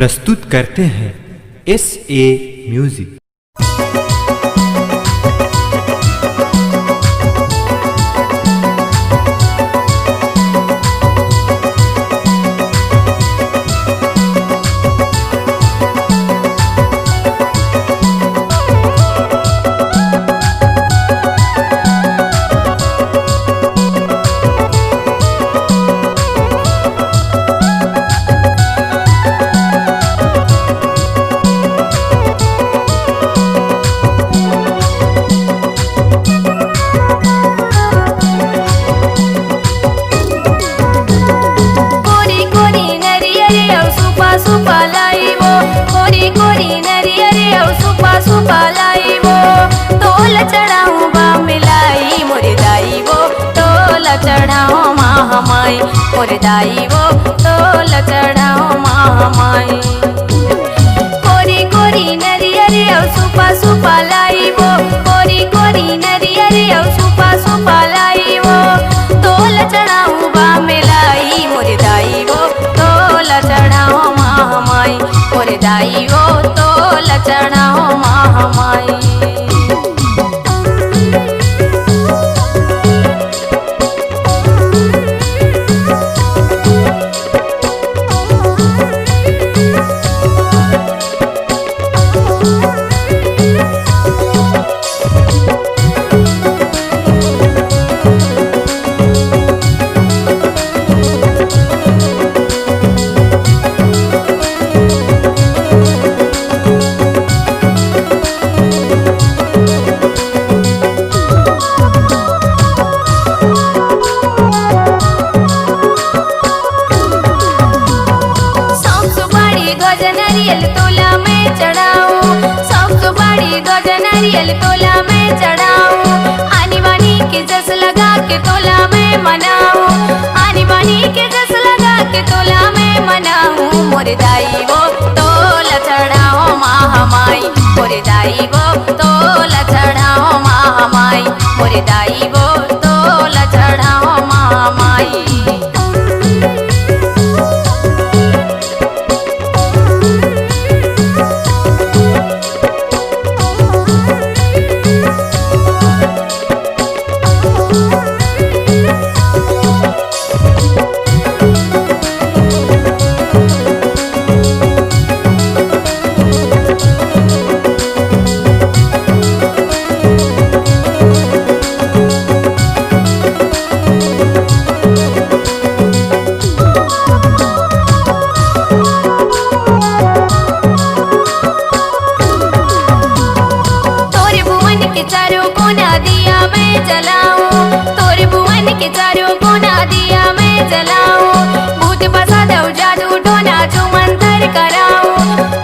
प्रस्तुत करते हैं SA म्यूजिक। मोरे दाई वो तोल चढ़ाओ महामाई। कोरी कोरी नरियरे औ सुपा सुपा लाई वो, कोरी कोरी नरियरे औ सुपा सुपा लाई वो, तोल चढ़ाऊ बा मिलाई। मोरे दाई वो तोल चढ़ाओ महामाई, मोरे दाई वो तोल चढ़ाओ महामाई। तोला में चढ़ाऊं, सबसे बड़ी गज नारियल तोला में चढ़ाऊं। आनी बानी के जस लगा के तोला में मनाऊं, आनी बानी के जस लगा के तोला में मनाऊं। मोरे दाई वो तोला चढ़ाओ महामाई, मोरे दाई वो तोला चढ़ाओ महामाई, मोरे दाई वो तोला चढ़ाओ महामाई। तोरे भुवन के चारों कोना दिया मैं जलाऊं। भूत बसा दो जादू टोना छू मंतर कराऊं,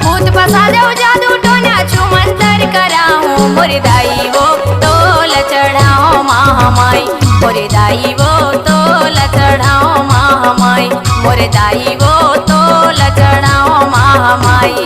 भूत बसा दो जादू टोना छू मंतर कराऊं। मोरे दाई वो तोल चढ़ाओ महामाई, मोरे दाई वो तोल चढ़ाओ महामाई, मोरे दाई वो तोल चढ़ाओ महामाई।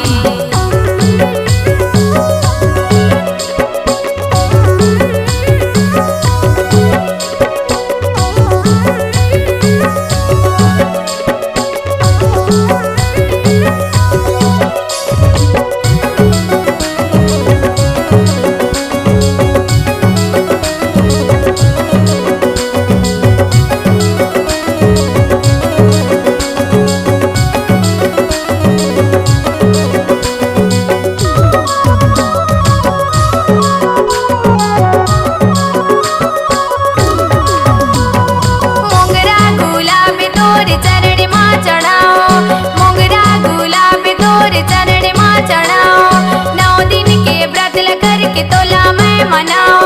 तोला में मनाओ,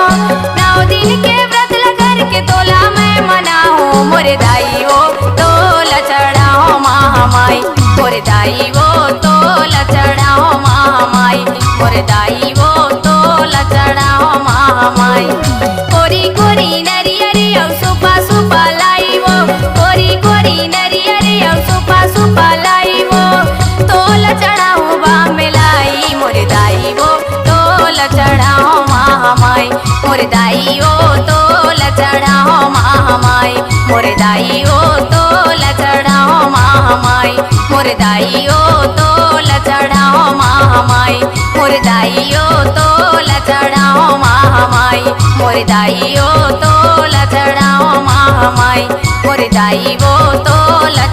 9 दिन के व्रत लगर के तोला में मनाओ। मोरे दाई वो तोला चढ़ाओ महामाई, मोरे दाई वो तोला चढ़ाओ महामाई, मोरे दाई वो तोला चढ़ाओ महामाई। कोरी कोरी नरियरे औ सुपा सुपा लाई वो, कोरी कोरी नरियरे औ सुपा सुपा लाई वो, तोला चढ़ाओ बा मिलाई। मोरे दाई वो तोला चढ़ाओ महामाई, मोरे दाई वो तोला चढ़ाओ महामाई, मोरे दाई वो तोला चढ़ाओ महामाई, मोरे दाई वो तोला महामाई मोर दाइयो तोला चढ़ाओ महामाई मोर दाइयो तोला चढ़ाओ महामाई मोर दाई वो तोला